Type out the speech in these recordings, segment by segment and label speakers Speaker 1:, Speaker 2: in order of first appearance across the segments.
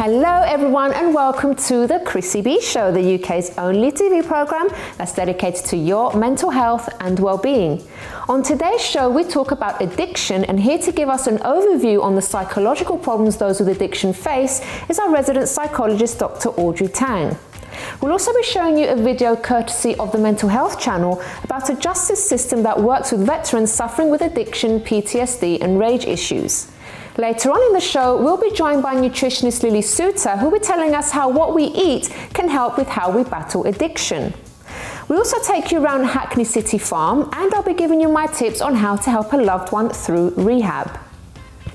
Speaker 1: Hello everyone and welcome to the Chrissy B Show, the UK's only TV programme that's dedicated to your mental health and well-being. On today's show we talk about addiction, and here to give us an overview on the psychological problems those with addiction face is our resident psychologist Dr. Audrey Tang. We'll also be showing you a video courtesy of the Mental Health Channel about a justice system that works with veterans suffering with addiction, PTSD and rage issues. Later on in the show, we'll be joined by nutritionist Lily Souter, who will be telling us how what we eat can help with how we battle addiction. We also take you around Hackney City Farm, and I'll be giving you my tips on how to help a loved one through rehab.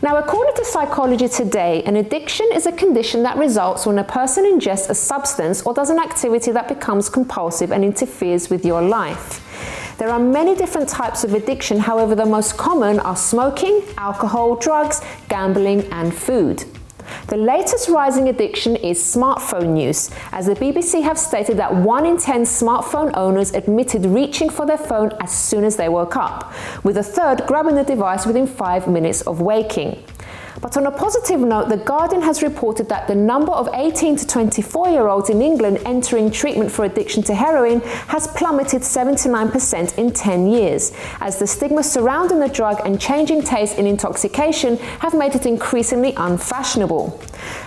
Speaker 1: Now, according to Psychology Today, an addiction is a condition that results when a person ingests a substance or does an activity that becomes compulsive and interferes with your life. There are many different types of addiction, however, the most common are smoking, alcohol, drugs, gambling, and food. The latest rising addiction is smartphone use, as the BBC have stated that 1 in 10 smartphone owners admitted reaching for their phone as soon as they woke up, with a third grabbing the device within 5 minutes of waking. But on a positive note, The Guardian has reported that the number of 18 to 24-year-olds in England entering treatment for addiction to heroin has plummeted 79% in 10 years, as the stigma surrounding the drug and changing taste in intoxication have made it increasingly unfashionable.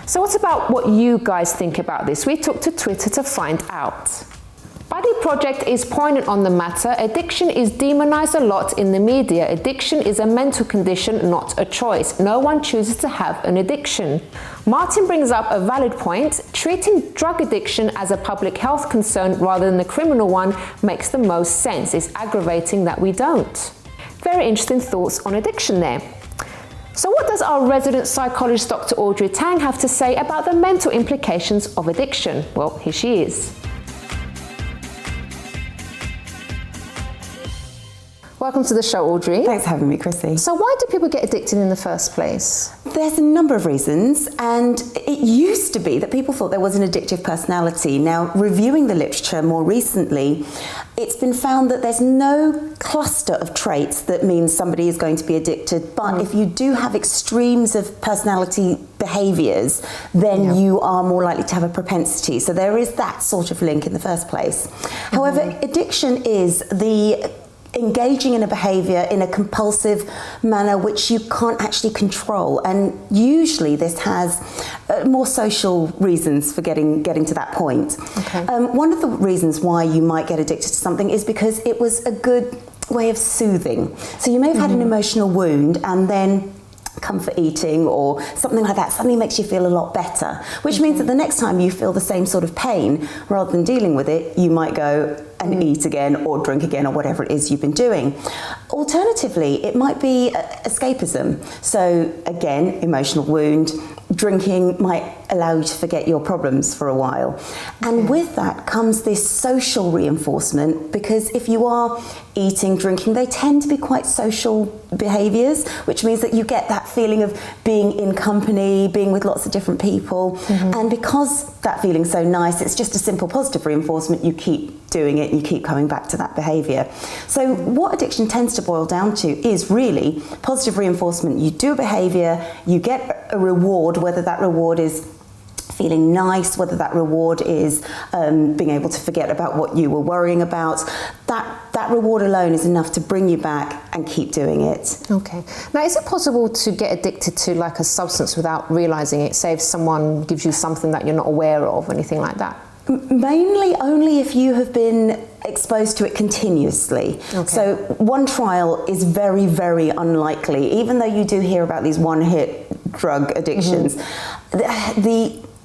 Speaker 1: So what about what you guys think about this? We took to Twitter to find out. Buddy Project is poignant on the matter. Addiction is demonized a lot in the media. Addiction is a mental condition, not a choice. No one chooses to have an addiction. Martin brings up a valid point. Treating drug addiction as a public health concern rather than a criminal one makes the most sense. It's aggravating that we don't. Very interesting thoughts on addiction there. So what does our resident psychologist Dr. Audrey Tang have to say about the mental implications of addiction? Well, here she is. Welcome to the show, Audrey.
Speaker 2: Thanks for having me, Chrissy.
Speaker 1: So why do people get addicted in the first place?
Speaker 2: There's a number of reasons, and it used to be that people thought there was an addictive personality. Now, reviewing the literature more recently, it's been found that there's no cluster of traits that means somebody is going to be addicted, but if you do have extremes of personality behaviours, then you are more likely to have a propensity. So there is that sort of link in the first place. However, addiction is the engaging in a behaviour in a compulsive manner which you can't actually control, and usually this has more social reasons for getting to that point.
Speaker 1: Okay.
Speaker 2: One of the reasons why you might get addicted to something is because it was a good way of soothing. So you may have had an emotional wound, and then comfort eating or something like that suddenly makes you feel a lot better, which means that the next time you feel the same sort of pain, rather than dealing with it, you might go and eat again or drink again or whatever it is you've been doing. Alternatively, it might be escapism. So again, emotional wound, drinking might allow you to forget your problems for a while. And with that comes this social reinforcement, because if you are eating, drinking, they tend to be quite social behaviours, which means that you get that feeling of being in company, being with lots of different people. And because that feeling's so nice, it's just a simple positive reinforcement, you keep doing it, you keep coming back to that behaviour. So what addiction tends to boil down to is really positive reinforcement. You do a behaviour, you get a reward, whether that reward is feeling nice, whether that reward is being able to forget about what you were worrying about. That reward alone is enough to bring you back and keep doing it.
Speaker 1: Okay. Now, is it possible to get addicted to like a substance without realising it? Say if someone gives you something that you're not aware of, anything like that?
Speaker 2: Mainly only if you have been exposed to it continuously. Okay. So one trial is very, very unlikely, even though you do hear about these one-hit drug addictions.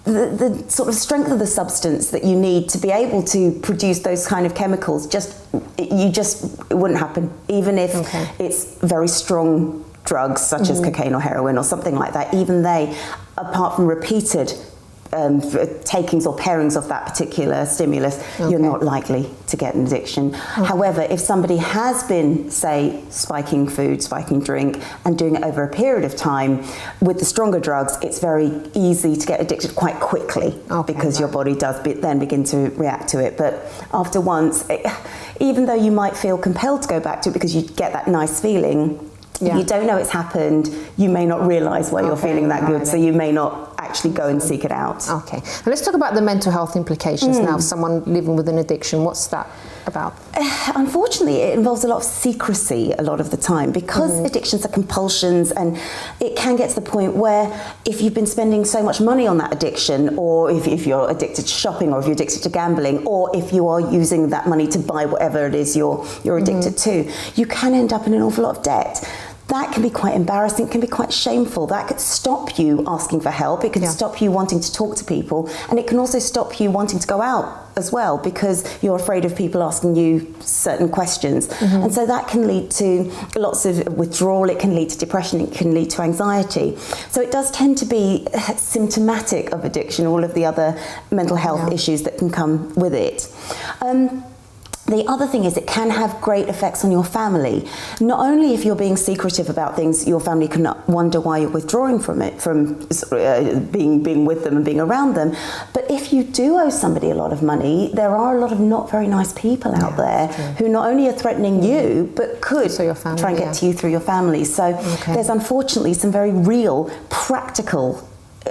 Speaker 2: The sort of strength of the substance that you need to be able to produce those kind of chemicals, it wouldn't happen, even if it's very strong drugs such as cocaine or heroin or something like that. Even they, apart from repeated takings or pairings of that particular stimulus, you're not likely to get an addiction. However, if somebody has been, say, spiking food, spiking drink, and doing it over a period of time, with the stronger drugs, it's very easy to get addicted quite quickly, because your body does then begin to react to it. But after once, even though you might feel compelled to go back to it because you get that nice feeling, you don't know it's happened, you may not realise why you're feeling that good, so you may not actually go and seek it out.
Speaker 1: Okay. Now let's talk about the mental health implications now of someone living with an addiction. What's that about?
Speaker 2: Unfortunately, it involves a lot of secrecy a lot of the time because addictions are compulsions, and it can get to the point where if you've been spending so much money on that addiction, or if you're addicted to shopping, or if you're addicted to gambling, or if you are using that money to buy whatever it is you're addicted to, you can end up in an awful lot of debt. That can be quite embarrassing, can be quite shameful. That could stop you asking for help. It could stop you wanting to talk to people, and it can also stop you wanting to go out as well because you're afraid of people asking you certain questions. And so that can lead to lots of withdrawal, it can lead to depression, it can lead to anxiety. So it does tend to be symptomatic of addiction, all of the other mental health issues that can come with it. The other thing is it can have great effects on your family. Not only if you're being secretive about things, your family can wonder why you're withdrawing from it, from being with them and being around them, but if you do owe somebody a lot of money, there are a lot of not very nice people out there who not only are threatening you, but could try and get to you through your family. So there's unfortunately some very real, practical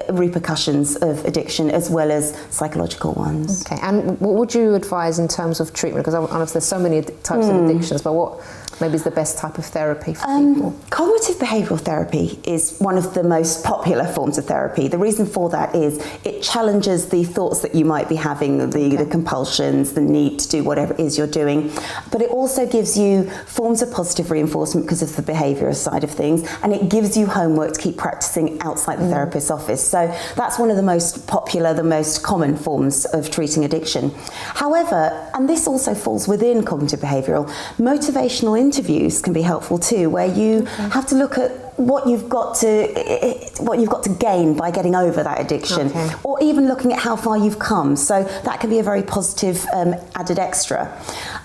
Speaker 2: repercussions of addiction as well as psychological ones.
Speaker 1: Okay, and what would you advise in terms of treatment? Because honestly, there's so many types of addictions, but what maybe is the best type of therapy for people?
Speaker 2: Cognitive behavioural therapy is one of the most popular forms of therapy. The reason for that is it challenges the thoughts that you might be having, the compulsions, the need to do whatever it is you're doing, but it also gives you forms of positive reinforcement because of the behaviour side of things, and it gives you homework to keep practising outside the therapist's office. So that's one of the most popular, the most common forms of treating addiction. However, and this also falls within cognitive behavioural, motivational interviews can be helpful too, where you have to look at what you've got to gain by getting over that addiction, or even looking at how far you've come. So that can be a very positive added extra.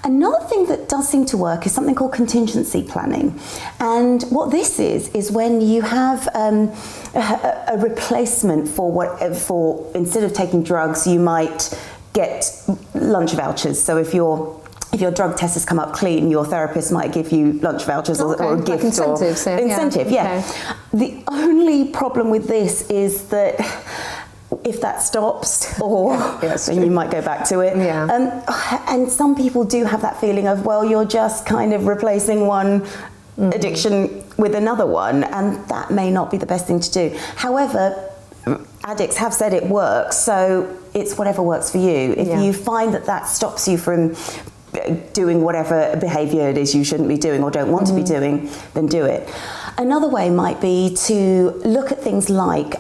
Speaker 2: Another thing that does seem to work is something called contingency planning, and what this is when you have a replacement for instead of taking drugs, you might get lunch vouchers. So if your drug test has come up clean, your therapist might give you lunch vouchers or a gift,
Speaker 1: like incentive.
Speaker 2: The only problem with this is that if that stops, or then you might go back to it. And some people do have that feeling of, well, you're just kind of replacing one addiction with another one, and that may not be the best thing to do. However, addicts have said it works, so it's whatever works for you. If you find that stops you from doing whatever behaviour it is you shouldn't be doing or don't want to be doing, then do it. Another way might be to look at things like,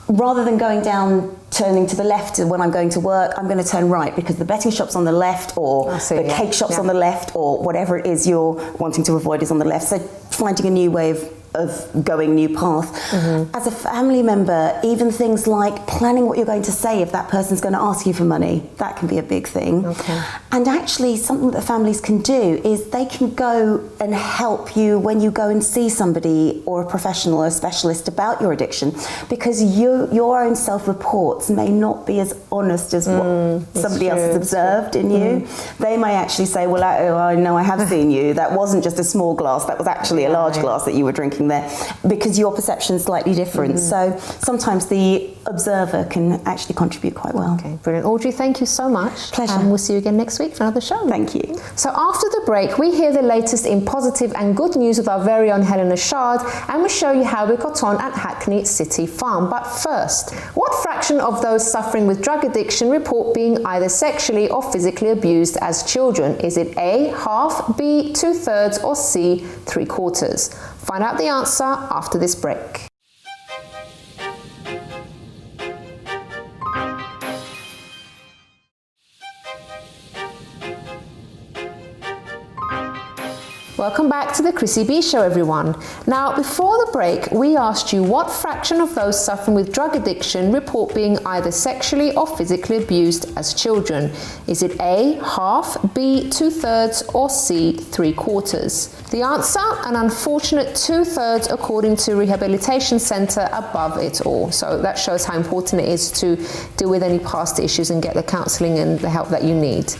Speaker 2: rather than turning to the left when I'm going to work, I'm going to turn right because the betting shop's on the left, or the cake shop's on the left, or whatever it is you're wanting to avoid is on the left. So finding a new way of going, new path. As a family member, even things like planning what you're going to say if that person's going to ask you for money, that can be a big thing. And actually something that families can do is they can go and help you when you go and see somebody or a professional or a specialist about your addiction, because your own self-reports may not be as honest as what somebody else has observed in you. They may actually say, well, I know I have seen you, that wasn't just a small glass, that was actually a large glass that you were drinking there, because your perception is slightly different. So sometimes the observer can actually contribute quite well.
Speaker 1: Okay, brilliant. Audrey, thank you so much.
Speaker 2: Pleasure.
Speaker 1: And we'll see you again next week for another show.
Speaker 2: Thank you.
Speaker 1: So after the break, we hear the latest in positive and good news with our very own Helena Shard, and we show you how we got on at Hackney City Farm. But first, what fraction of those suffering with drug addiction report being either sexually or physically abused as children? Is it A, half, B, 2/3, or C, 3/4? Find out the answer after this break. Welcome back to the Chrissy B Show, everyone. Now, before the break, we asked you what fraction of those suffering with drug addiction report being either sexually or physically abused as children. Is it A, half, B, 2/3, or C, 3/4? The answer, an unfortunate 2/3 according to Rehabilitation Centre above it all. So that shows how important it is to deal with any past issues and get the counselling and the help that you need.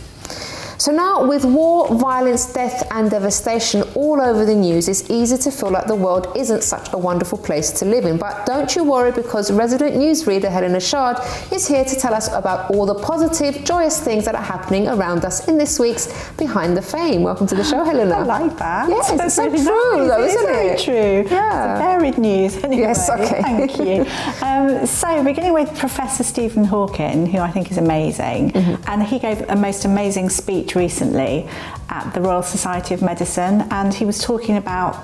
Speaker 1: So now, with war, violence, death and devastation all over the news, it's easy to feel like the world isn't such a wonderful place to live in. But don't you worry, because resident newsreader Helena Shard is here to tell us about all the positive, joyous things that are happening around us in this week's Behind the Fame. Welcome to the show, Helena.
Speaker 3: I like that.
Speaker 1: Yes, it's so
Speaker 3: really
Speaker 1: true,
Speaker 3: nice.
Speaker 1: though, isn't it?
Speaker 3: Very true.
Speaker 1: Yeah.
Speaker 3: It's varied news. Anyway,
Speaker 1: yes, okay.
Speaker 3: Thank you. So, beginning with Professor Stephen Hawking, who I think is amazing, and he gave a most amazing speech recently at the Royal Society of Medicine, and he was talking about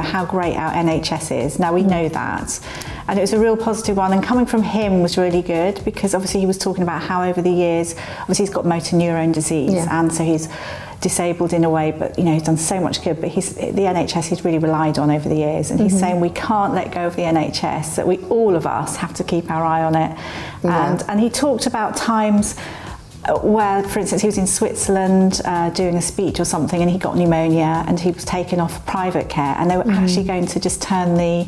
Speaker 3: how great our NHS is. Now we know that, and it was a real positive one, and coming from him was really good, because obviously he was talking about how over the years, obviously he's got motor neurone disease, and so he's disabled in a way, but he's done so much good, but the NHS he's really relied on over the years, and he's saying we can't let go of the NHS, that all of us have to keep our eye on it. And he talked about times where, for instance, he was in Switzerland doing a speech or something, and he got pneumonia, and he was taken off private care, and they were actually going to just turn the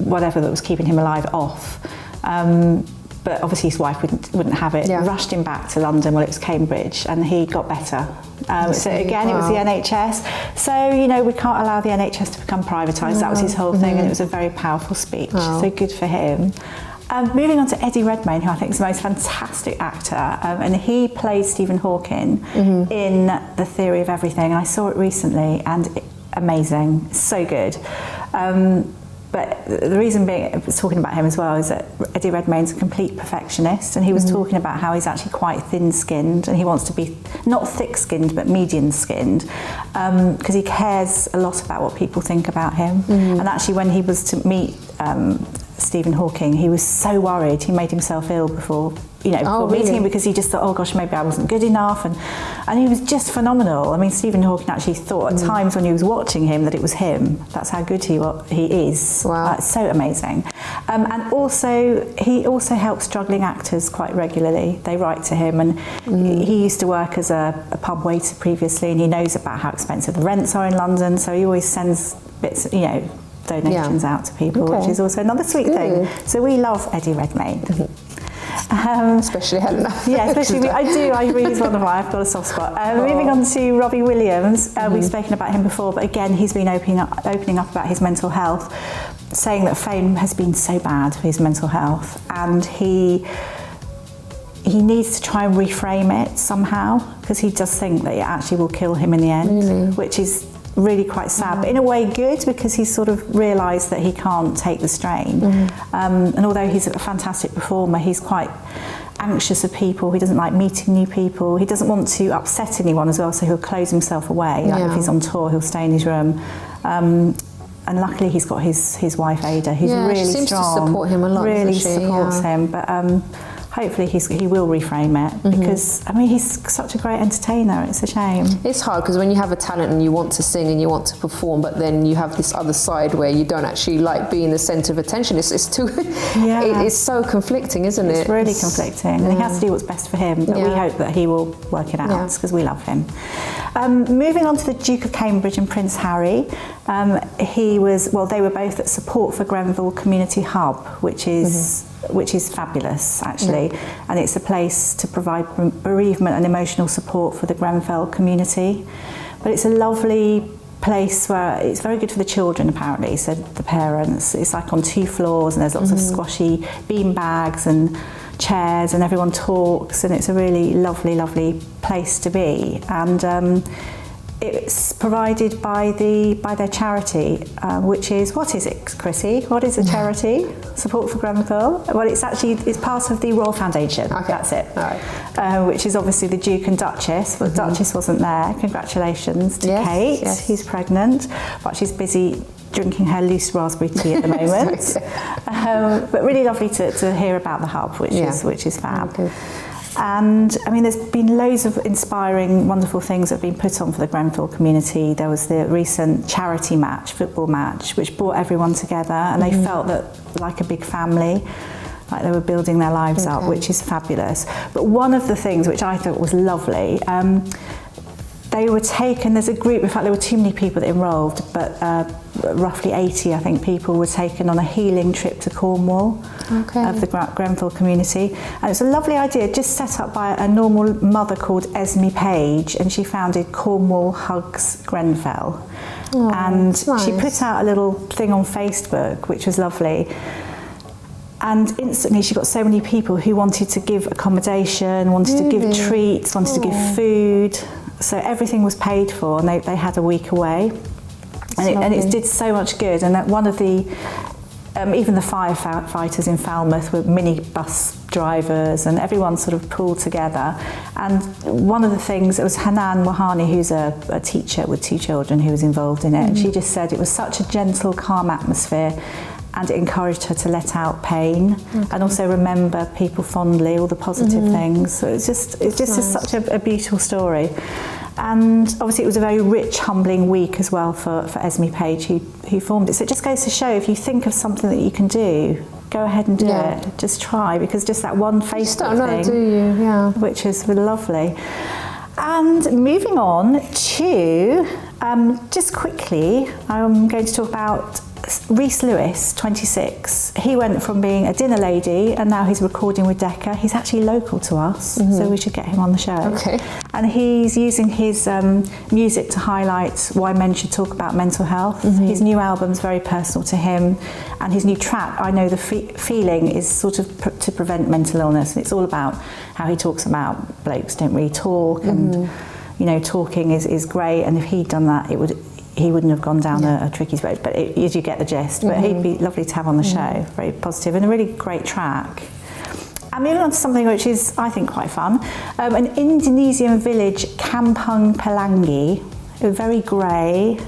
Speaker 3: whatever that was keeping him alive off. But obviously his wife wouldn't have it. Rushed him back to London, well, it was Cambridge, and he got better. So again, it was the NHS. So, we can't allow the NHS to become privatised. That was his whole thing, and it was a very powerful speech. So good for him. Moving on to Eddie Redmayne, who I think is the most fantastic actor, and he plays Stephen Hawking in The Theory of Everything. I saw it recently, and amazing, so good. But the reason talking about him as well is that Eddie Redmayne's a complete perfectionist, and he was talking about how he's actually quite thin-skinned, and he wants to be not thick-skinned but medium-skinned, because he cares a lot about what people think about him. And actually, when he was to meet Stephen Hawking, he was so worried. He made himself ill before meeting him, because he just thought, oh gosh, maybe I wasn't good enough, and he was just phenomenal. I mean, Stephen Hawking actually thought at times when he was watching him that it was him. That's how good he is. Wow. So amazing. And also, he also helps struggling actors quite regularly. They write to him, and he used to work as a pub waiter previously, and he knows about how expensive the rents are in London, so he always sends bits, donations out to people, which is also another sweet thing. So we love Eddie Redmayne.
Speaker 1: Especially Helena.
Speaker 3: Yeah, especially me. I do. I really is one of my. I've got a soft spot. Moving on to Robbie Williams. We've spoken about him before, but again, he's been opening up about his mental health, saying that fame has been so bad for his mental health, and he needs to try and reframe it somehow, because he does think that it actually will kill him in the end, which is really quite sad, but in a way good, because he's sort of realised that he can't take the strain. And although he's a fantastic performer, he's quite anxious of people. He doesn't like meeting new people. He doesn't want to upset anyone as well, so he'll close himself away. Like if he's on tour, he'll stay in his room. And luckily he's got his wife Ada, who's really
Speaker 1: she seems
Speaker 3: strong.
Speaker 1: To support him a lot.
Speaker 3: Really supports him, but hopefully he will reframe it, because I mean, he's such a great entertainer. It's a shame.
Speaker 1: It's hard, because when you have a talent and you want to sing and you want to perform, but then you have this other side where you don't actually like being the centre of attention. It's too it's so conflicting, isn't it?
Speaker 3: It's really conflicting, and he has to do what's best for him, but we hope that he will work it out, because we love him. Moving on to the Duke of Cambridge and Prince Harry, they were both at Support for Grenfell Community Hub, which is fabulous, actually, and it's a place to provide bereavement and emotional support for the Grenfell community. But it's a lovely place where it's very good for the children, apparently, so the parents. It's like on 2 floors, and there's lots of squashy bean bags and chairs, and everyone talks, and it's a really lovely place to be. And it's provided by their charity, which is, what is it, Chrissy? What is a charity? Support for Grenfell? Well, it's part of the Royal Foundation. Okay. That's it. All right. Which is obviously the Duke and Duchess, but Duchess wasn't there. Congratulations to Kate, who's pregnant, but she's busy drinking her loose raspberry tea at the moment. But really lovely to hear about the hub, which is fab. Okay. And I mean, there's been loads of inspiring, wonderful things that have been put on for the Grenfell community. There was the recent charity football match, which brought everyone together, and they felt that like a big family, like they were building their lives up, which is fabulous. But one of the things which I thought was lovely, they were taken, there's a group, in fact there were too many people that enrolled, but roughly 80, I think, people were taken on a healing trip to Cornwall of the Grenfell community. And it was a lovely idea, just set up by a normal mother called Esme Page, and she founded Cornwall Hugs Grenfell. And she put out a little thing on Facebook, which was lovely. And instantly she got so many people who wanted to give accommodation, wanted to give treats, wanted to give food. So everything was paid for, and they had a week away. And it did so much good. And that one of the, even the firefighters in Falmouth were minibus drivers, and everyone sort of pulled together. And one of the things, it was Hanan Wahani, who's a teacher with 2 children, who was involved in it. And she just said it was such a gentle, calm atmosphere, and it encouraged her to let out pain and also remember people fondly, all the positive things. So it's just such a beautiful story. And obviously it was a very rich, humbling week as well for Esme Page, who formed it. So it just goes to show, if you think of something that you can do, go ahead and do it. Just try, because just that one Facebook thing,
Speaker 1: do you? Yeah.
Speaker 3: Which is lovely. And moving on to, just quickly, I'm going to talk about Rhys Lewis, 26. He went from being a dinner lady and now he's recording with Decca. He's actually local to us, so we should get him on the show.
Speaker 1: Okay.
Speaker 3: And he's using his music to highlight why men should talk about mental health. His new album's very personal to him, and his new track, I Know the Feeling, is sort of to prevent mental illness. And it's all about how he talks about blokes don't really talk, and talking is great, and if he'd done that, he wouldn't have gone down a tricky road, but you get the gist. But he'd be lovely to have on the show, very positive, and a really great track. And moving on to something which is, I think, quite fun. An Indonesian village, Kampung Pelangi, very grey.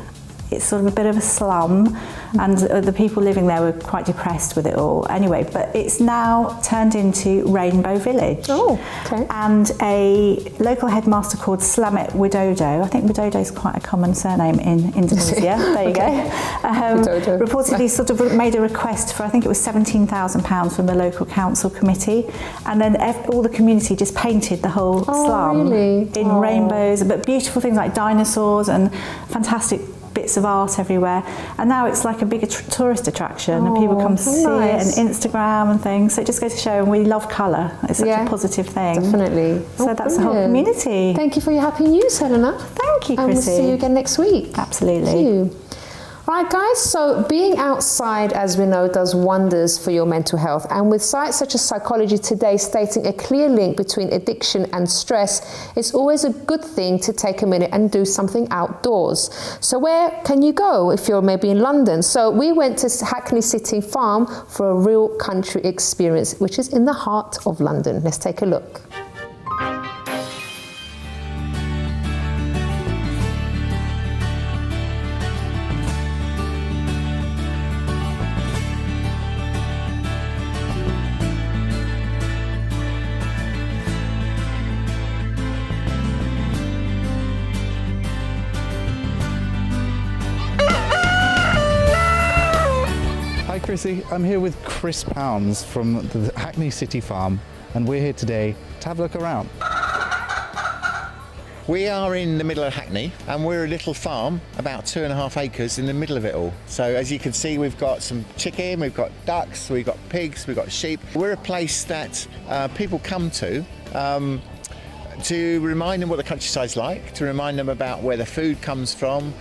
Speaker 3: It's sort of a bit of a slum, and the people living there were quite depressed with it all. Anyway, but it's now turned into Rainbow Village. Oh, okay. And a local headmaster called Slamet Widodo, I think Widodo is quite a common surname in Indonesia, there you go, reportedly sort of made a request for, I think it was £17,000 from the local council committee, and then all the community just painted the whole slum in rainbows, but beautiful things like dinosaurs and fantastic bits of art everywhere, and now it's like a bigger tourist attraction, and people come see it, and Instagram and things. So it just goes to show, and we love colour. It's such a positive thing.
Speaker 1: Definitely.
Speaker 3: So that's the whole community.
Speaker 1: Thank you for your happy news, Helena.
Speaker 3: Thank you, Chrissy.
Speaker 1: And we'll see you again next week.
Speaker 3: Absolutely.
Speaker 1: Thank you. Right, guys, so being outside, as we know, does wonders for your mental health. And with sites such as Psychology Today stating a clear link between addiction and stress, it's always a good thing to take a minute and do something outdoors. So where can you go if you're maybe in London? So we went to Hackney City Farm for a real country experience, which is in the heart of London. Let's take a look.
Speaker 4: Chrissy, I'm here with Chris Pounds from the Hackney City Farm, and we're here today to have a look around.
Speaker 5: We are in the middle of Hackney, and we're a little farm, about 2.5 acres in the middle of it all. So as you can see, we've got some chicken, we've got ducks, we've got pigs, we've got sheep. We're a place that people come to remind them what the countryside's like, to remind them about where the food comes from.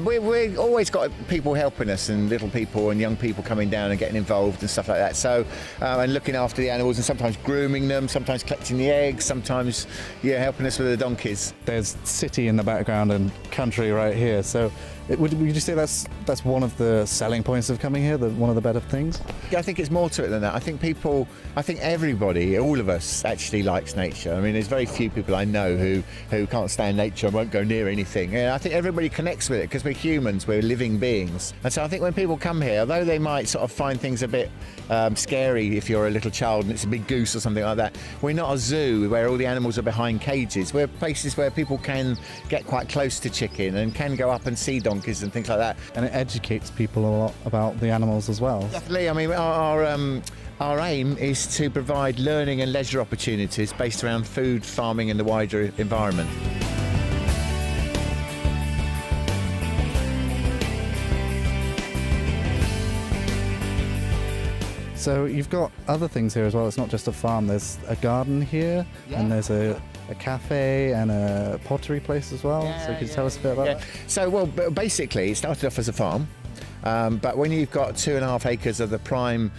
Speaker 5: We've always got people helping us, and little people and young people coming down and getting involved and stuff like that. So, and looking after the animals, and sometimes grooming them, sometimes collecting the eggs, sometimes helping us with the donkeys.
Speaker 4: There's city in the background and country right here. So would you say that's one of the selling points of coming here, one of the better things?
Speaker 5: I think it's more to it than that. I think everybody, all of us, actually likes nature. I mean, there's very few people I know who can't stand nature and won't go near anything. And I think everybody connects with it because we're humans, we're living beings. And so I think when people come here, although they might sort of find things a bit scary if you're a little child and it's a big goose or something like that, we're not a zoo where all the animals are behind cages. We're places where people can get quite close to chicken and can go up and see donkeys and things like that.
Speaker 4: And it educates people a lot about the animals as well.
Speaker 5: Definitely. I mean, our aim is to provide learning and leisure opportunities based around food, farming and the wider environment.
Speaker 4: So you've got other things here as well. It's not just a farm. There's a garden here, and there's a cafe and a pottery place as well. So could you tell us a bit about that?
Speaker 5: So, well, basically, it started off as a farm, but when you've got 2.5 acres of the prime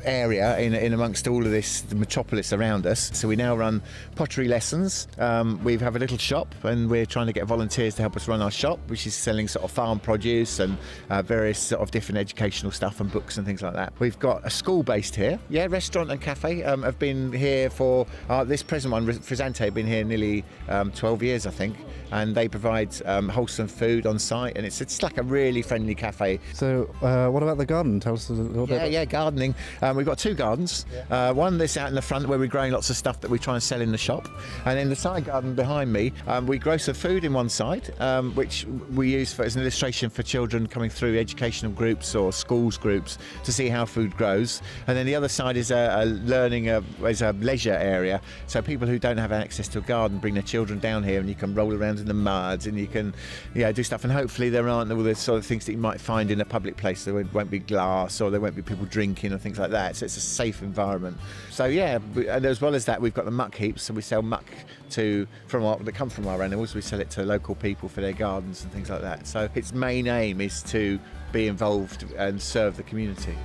Speaker 5: area in amongst all of the metropolis around us. So we now run pottery lessons. We have a little shop, and we're trying to get volunteers to help us run our shop, which is selling sort of farm produce and various sort of different educational stuff and books and things like that. We've got a school based here. Yeah, restaurant and cafe have been here for this present one, Frisante, have been here nearly 12 years, I think, and they provide wholesome food on site, and it's like a really friendly cafe.
Speaker 4: So what about the garden? Tell us a little bit.
Speaker 5: Yeah, gardening. We've got 2 gardens. One that's out in the front where we're growing lots of stuff that we try and sell in the shop, and then the side garden behind me, we grow some food in one side, which we use as an illustration for children coming through educational groups or schools groups to see how food grows. And then the other side is a leisure area, so people who don't have access to a garden bring their children down here, and you can roll around in the mud, and you can do stuff, and hopefully there aren't all the sort of things that you might find in a public place. There won't be glass, or there won't be people drinking or things like that. So it's a safe environment. So and as well as that, we've got the muck heaps. So we sell muck that come from our animals. We sell it to local people for their gardens and things like that. So its main aim is to be involved and serve the community.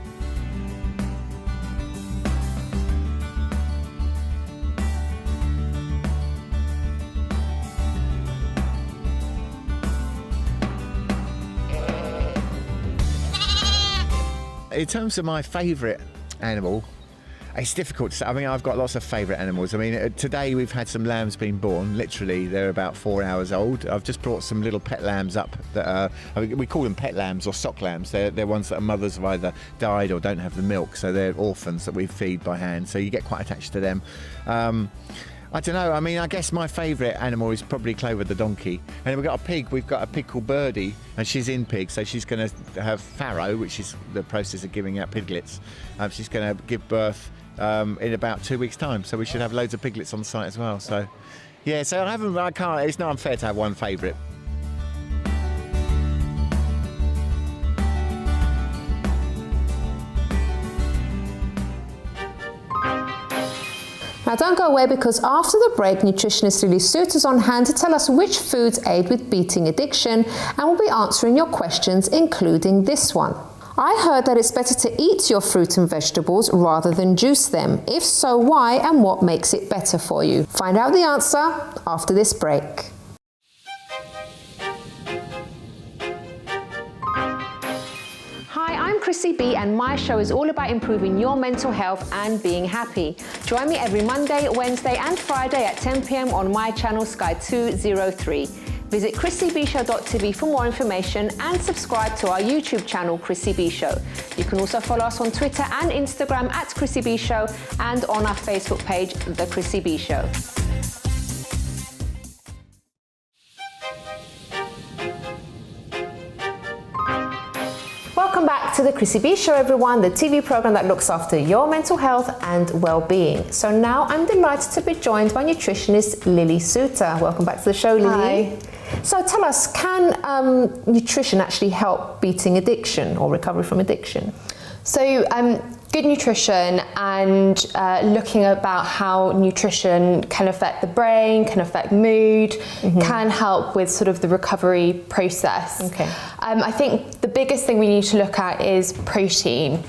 Speaker 5: In terms of my favourite animal, it's difficult to say. I mean, I've got lots of favourite animals. I mean, today we've had some lambs being born. Literally, they're about 4 hours old. I've just brought some little pet lambs up that we call them pet lambs or sock lambs. They're ones that are mothers have either died or don't have the milk, so they're orphans that we feed by hand. So you get quite attached to them. I don't know. I mean, I guess my favourite animal is probably Clover the donkey. And we've got a pig. We've got a pig called Birdie, and she's in pig, so she's going to have farrow, which is the process of giving out piglets. She's going to give birth in about 2 weeks' time, so we should have loads of piglets on site as well. So, yeah. So I can't. It's not unfair to have one favourite.
Speaker 1: Now don't go away, because after the break, nutritionist Lily Souter is on hand to tell us which foods aid with beating addiction, and we'll be answering your questions, including this one. I heard that it's better to eat your fruit and vegetables rather than juice them. If so, why, and what makes it better for you? Find out the answer after this break. I'm Chrissy B, and my show is all about improving your mental health and being happy. Join me every Monday, Wednesday and Friday at 10 p.m. on my channel Sky 203. Visit chrissybshow.tv for more information and subscribe to our YouTube channel Chrissy B Show. You can also follow us on Twitter and Instagram at Chrissy B Show, and on our Facebook page, The Chrissy B Show. Welcome back to the Chrissy B Show, everyone, the TV program that looks after your mental health and well-being. So now I'm delighted to be joined by nutritionist Lily Souter. Welcome back to the show, Lily.
Speaker 6: Hi.
Speaker 1: So tell us, can nutrition actually help beating addiction or recovery from addiction?
Speaker 6: So good nutrition and looking about how nutrition can affect the brain, can affect mood, can help with sort of the recovery process.
Speaker 1: Okay.
Speaker 6: I think the biggest thing we need to look at is protein.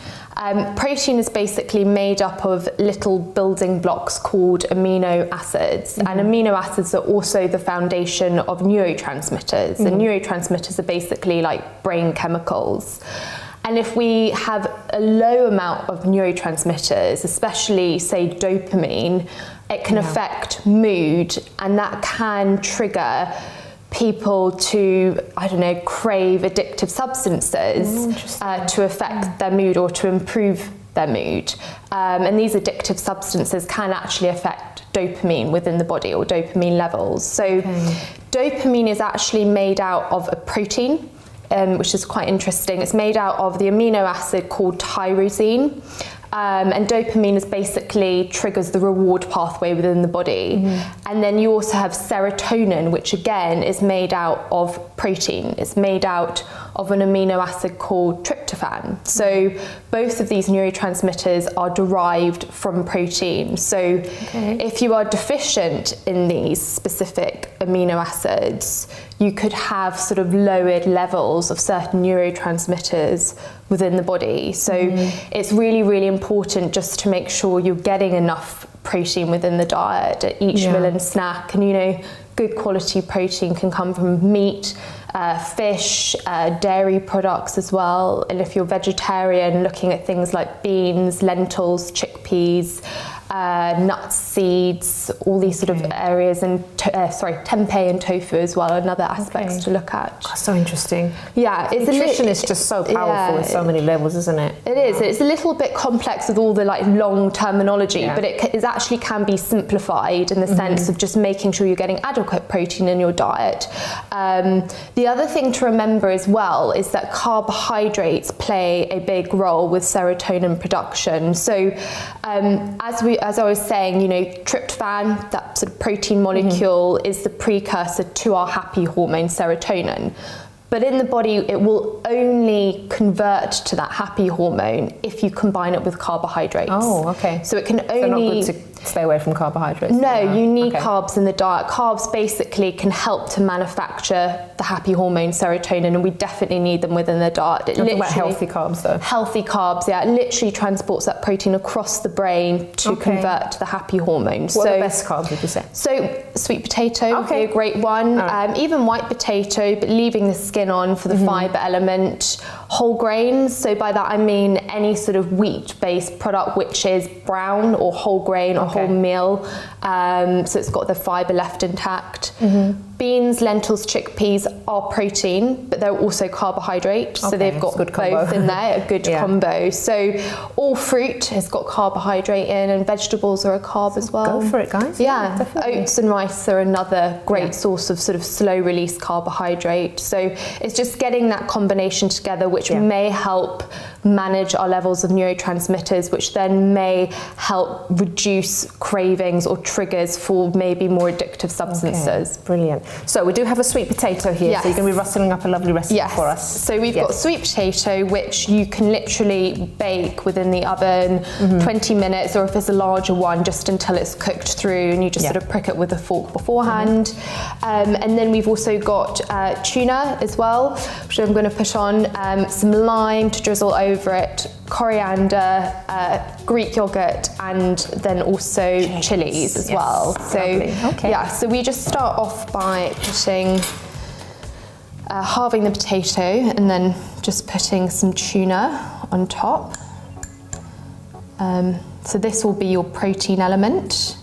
Speaker 6: Protein is basically made up of little building blocks called amino acids, and amino acids are also the foundation of neurotransmitters, and neurotransmitters are basically like brain chemicals. And if we have a low amount of neurotransmitters, especially say dopamine, it can affect mood, and that can trigger people to, I don't know, crave addictive substances to affect their mood or to improve their mood. And these addictive substances can actually affect dopamine within the body, or dopamine levels. So dopamine is actually made out of a protein, which is quite interesting. It's made out of the amino acid called tyrosine. And dopamine is basically triggers the reward pathway within the body. And then you also have serotonin, which again is made out of protein. It's made out of an amino acid called tryptophan. So both of these neurotransmitters are derived from protein. So if you are deficient in these specific amino acids, you could have sort of lowered levels of certain neurotransmitters within the body. So it's really, really important just to make sure you're getting enough protein within the diet at each meal and snack. And, you know, good quality protein can come from meat, fish, dairy products as well. And if you're vegetarian, looking at things like beans, lentils, chickpeas, nuts, seeds, all these sort of areas, and tempeh and tofu as well, another aspects to look at.
Speaker 1: Oh, so interesting.
Speaker 6: Yeah, it's
Speaker 1: nutrition is just so powerful in so many levels, isn't it?
Speaker 6: It is. It's a little bit complex with all the like long terminology, but it actually can be simplified in the sense of just making sure you're getting adequate protein in your diet. The other thing to remember as well is that carbohydrates play a big role with serotonin production. So as I was saying, you know, tryptophan, that sort of protein molecule, is the precursor to our happy hormone serotonin. But in the body, it will only convert to that happy hormone if you combine it with carbohydrates.
Speaker 1: Oh, okay.
Speaker 6: So it can only...
Speaker 1: So not good to stay away from carbohydrates?
Speaker 6: No, you need carbs in the diet. Carbs basically can help to manufacture the happy hormone serotonin, and we definitely need them within the diet.
Speaker 1: You're talking about healthy carbs, though? Healthy
Speaker 6: carbs, yeah. It literally transports that protein across the brain to convert to the happy hormone.
Speaker 1: What are the best carbs, would you say?
Speaker 6: So sweet potato would be a great one. Right. Even white potato, but leaving the skin on for the fibre element. Whole grains, so by that I mean any sort of wheat-based product which is brown or whole grain or whole meal, so it's got the fibre left intact. Beans, lentils, chickpeas are protein, but they're also carbohydrate, so they've got both in there, a good combo. So all fruit has got carbohydrate in, and vegetables are a carb as well.
Speaker 1: Go for it, guys.
Speaker 6: Yeah, oats and rice are another great source of sort of slow release carbohydrate. So it's just getting that combination together, which may help manage our levels of neurotransmitters, which then may help reduce cravings or triggers for maybe more addictive substances.
Speaker 1: Brilliant. So we do have a sweet potato here, so you're going to be rustling up a lovely recipe for us.
Speaker 6: So we've got sweet potato, which you can literally bake within the oven 20 minutes, or if it's a larger one, just until it's cooked through, and you just sort of prick it with a fork beforehand. And then we've also got tuna as well, which I'm going to put on, some lime to drizzle over it, coriander, Greek yogurt, and then also chilies as well. So so we just start off by putting, halving the potato and then just putting some tuna on top. So this will be your protein element.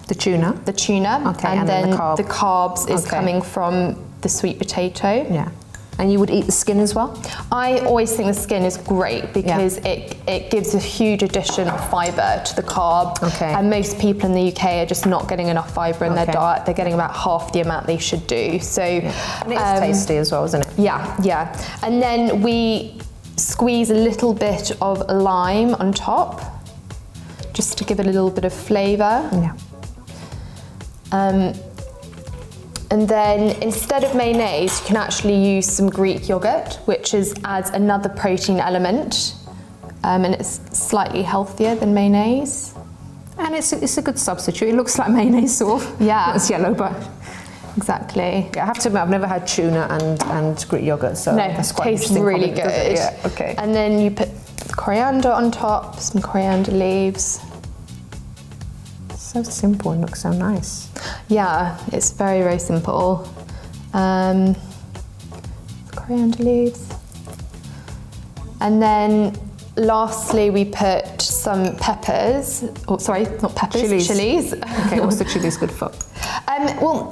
Speaker 1: The tuna?
Speaker 6: The tuna.
Speaker 1: Okay,
Speaker 6: and then
Speaker 1: the
Speaker 6: carbs is coming from the sweet potato.
Speaker 1: Yeah. And you would eat the skin as well?
Speaker 6: I always think the skin is great because it gives a huge addition of fibre to the carb. And most people in the UK are just not getting enough fibre in their diet. They're getting about half the amount they should do. So,
Speaker 1: and it's tasty as well, isn't it?
Speaker 6: Yeah. And then we squeeze a little bit of lime on top, just to give it a little bit of flavour. And then instead of mayonnaise, you can actually use some Greek yogurt, which adds another protein element, and it's slightly healthier than mayonnaise.
Speaker 1: And it's a good substitute. It looks like mayonnaise sort of.
Speaker 6: Yeah.
Speaker 1: It's yellow, but...
Speaker 6: Exactly.
Speaker 1: Yeah, I have to admit, I've never had tuna and Greek yogurt, so that's quite
Speaker 6: tastes
Speaker 1: interesting.
Speaker 6: Really good.
Speaker 1: Yeah, okay.
Speaker 6: And then you put coriander on top, some coriander leaves.
Speaker 1: So simple and looks so nice.
Speaker 6: Yeah, it's very, very simple. Coriander leaves. And then lastly, we put some peppers. Oh, sorry, not peppers, chilies.
Speaker 1: Okay, what's the chilies good for?
Speaker 6: Well,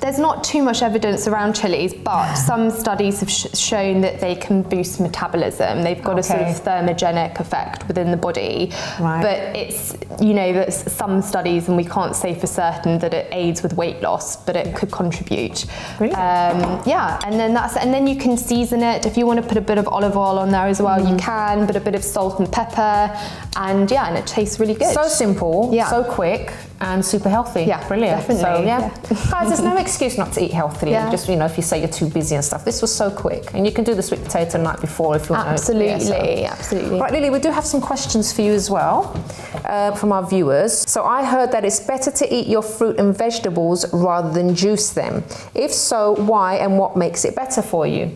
Speaker 6: there's not too much evidence around chilies, but some studies have shown that they can boost metabolism. They've got a sort of thermogenic effect within the body. But it's, there's some studies, and we can't say for certain that it aids with weight loss, but it could contribute. And then you can season it. If you want to put a bit of olive oil on there as well, you can, but a bit of salt and pepper, and it tastes really good.
Speaker 1: So simple, so quick. and super healthy.
Speaker 6: Yeah,
Speaker 1: brilliant.
Speaker 6: definitely.
Speaker 1: So guys, there's no excuse not to eat healthily.
Speaker 6: Yeah.
Speaker 1: Just if you say you're too busy and stuff. This was so quick, and you can do the sweet potato the night before if you want.
Speaker 6: Absolutely, absolutely.
Speaker 1: Right, Lily, we do have some questions for you as well from our viewers. So I heard that it's better to eat your fruit and vegetables rather than juice them. If so, why and what makes it better for you?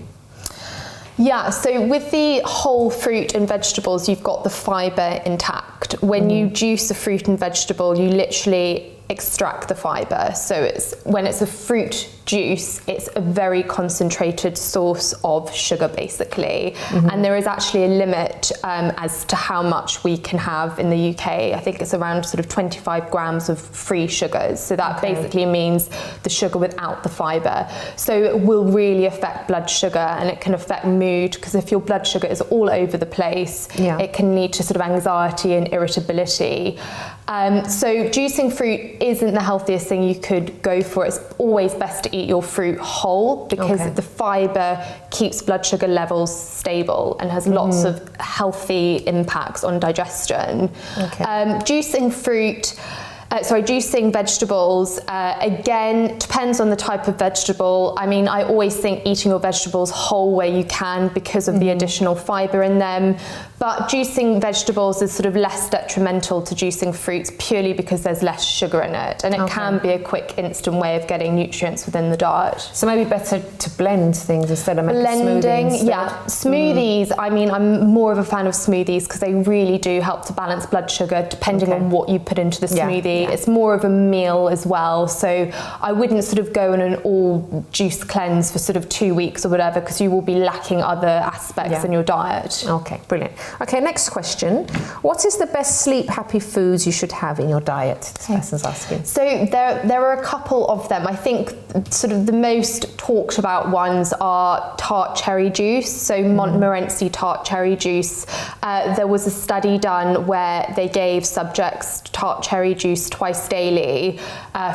Speaker 6: Yeah, so with the whole fruit and vegetables, you've got the fibre intact. When you juice a fruit and vegetable, you literally extract the fibre. So when it's a fruit juice, it's a very concentrated source of sugar, basically. And there is actually a limit as to how much we can have in the UK. I think it's around sort of 25 grams of free sugars. So that basically means the sugar without the fibre. So it will really affect blood sugar, and it can affect mood, because if your blood sugar is all over the place, it can lead to sort of anxiety and irritability. So juicing fruit isn't the healthiest thing you could go for. It's always best to eat your fruit whole, because the fibre keeps blood sugar levels stable and has lots of healthy impacts on digestion. Juicing vegetables, again, depends on the type of vegetable. I mean, I always think eating your vegetables whole where you can, because of the additional fibre in them. But juicing vegetables is sort of less detrimental to juicing fruits, purely because there's less sugar in it. And it can be a quick, instant way of getting nutrients within the diet.
Speaker 1: So maybe better to blend things instead of making smoothies.
Speaker 6: Smoothies, I mean, I'm more of a fan of smoothies because they really do help to balance blood sugar depending on what you put into the smoothie. It's more of a meal as well, so I wouldn't sort of go on an all juice cleanse for sort of 2 weeks or whatever, because you will be lacking other aspects in your diet.
Speaker 1: Okay, brilliant. Okay, next question. What is the best sleep happy foods you should have in your diet? This person's asking.
Speaker 6: So there are a couple of them. I think sort of the most talked about ones are tart cherry juice, so Montmorency tart cherry juice. There was a study done where they gave subjects tart cherry juice twice daily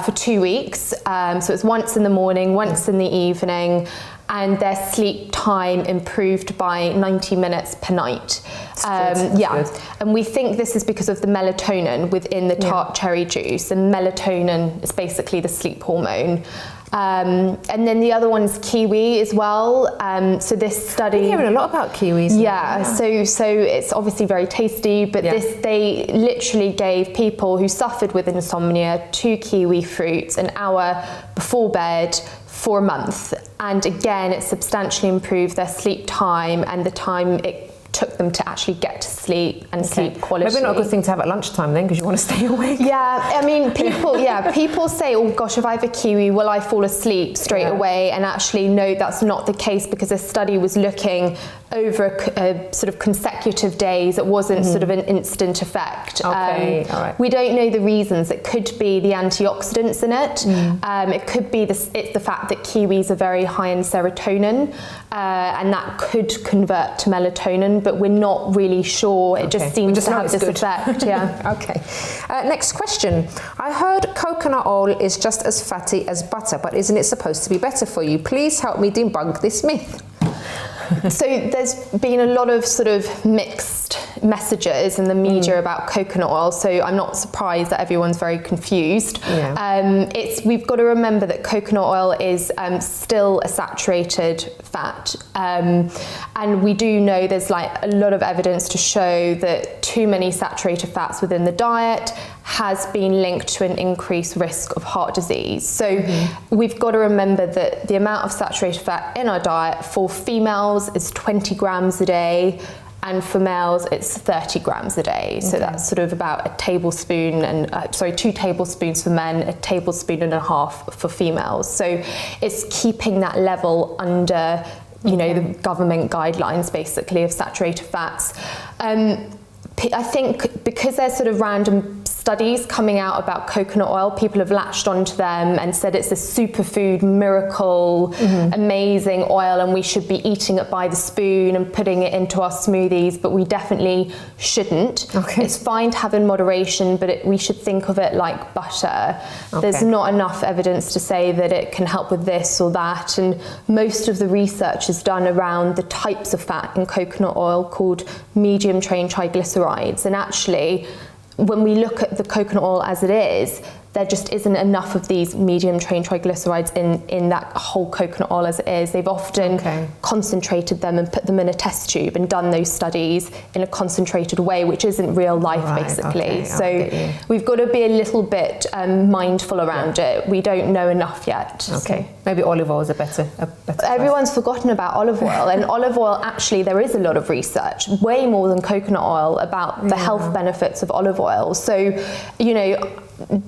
Speaker 6: for 2 weeks. So it's once in the morning, once in the evening, and their sleep time improved by 90 minutes per night. And we think this is because of the melatonin within the tart cherry juice, and melatonin is basically the sleep hormone. And then the other one's kiwi as well. So this study,
Speaker 1: I'm hearing a lot about kiwis.
Speaker 6: So it's obviously very tasty, but they literally gave people who suffered with insomnia 2 kiwi fruits an hour before bed for a month, and again it substantially improved their sleep time and the time it took them to actually get to sleep and sleep quality.
Speaker 1: Maybe not a good thing to have at lunchtime then, because you want to stay awake.
Speaker 6: I mean, people say, oh gosh, if I have a kiwi, will I fall asleep straight away? And actually, no, that's not the case, because a study was looking over a sort of consecutive days. It wasn't sort of an instant effect. We don't know the reasons. It could be the antioxidants in it. It could be the fact that kiwis are very high in serotonin, and that could convert to melatonin, but we're not really sure. It just seems to have this effect.
Speaker 1: Next question. I heard coconut oil is just as fatty as butter, but isn't it supposed to be better for you? Please help me debunk this myth.
Speaker 6: So there's been a lot of sort of mixed messages in the media about coconut oil, so I'm not surprised that everyone's very confused. We've got to remember that coconut oil is still a saturated fat, and we do know there's like a lot of evidence to show that too many saturated fats within the diet has been linked to an increased risk of heart disease. So we've got to remember that the amount of saturated fat in our diet for females is 20 grams a day, and for males it's 30 grams a day. So that's sort of about a tablespoon and 2 tablespoons for men, a tablespoon and a half for females. So it's keeping that level under the government guidelines basically of saturated fats. I think because there's sort of random studies coming out about coconut oil, people have latched onto them and said it's a superfood miracle, amazing oil, and we should be eating it by the spoon and putting it into our smoothies, but we definitely shouldn't. It's fine to have in moderation, but we should think of it like butter. There's not enough evidence to say that it can help with this or that, and most of the research is done around the types of fat in coconut oil called medium chain triglycerides, and actually when we look at the coconut oil as it is, there just isn't enough of these medium chain triglycerides in that whole coconut oil as it is. They've often concentrated them and put them in a test tube and done those studies in a concentrated way, which isn't real life, basically. So we've got to be a little bit mindful around it. We don't know enough yet.
Speaker 1: Okay, so maybe olive oil is a better
Speaker 6: Everyone's forgotten about olive oil, and olive oil, actually, there is a lot of research, way more than coconut oil, about the health benefits of olive oil. So, you know,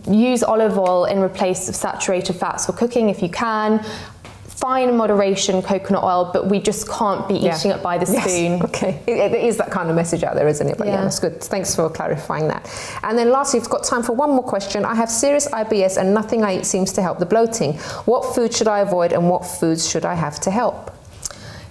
Speaker 6: use olive oil in replace of saturated fats for cooking if you can. Fine in moderation coconut oil, but we just can't be eating it by the spoon.
Speaker 1: Okay, it is that kind of message out there, isn't it? But yeah, that's good. Thanks for clarifying that. And then lastly, we've got time for one more question. I have serious IBS and nothing I eat seems to help the bloating. What food should I avoid and what foods should I have to help?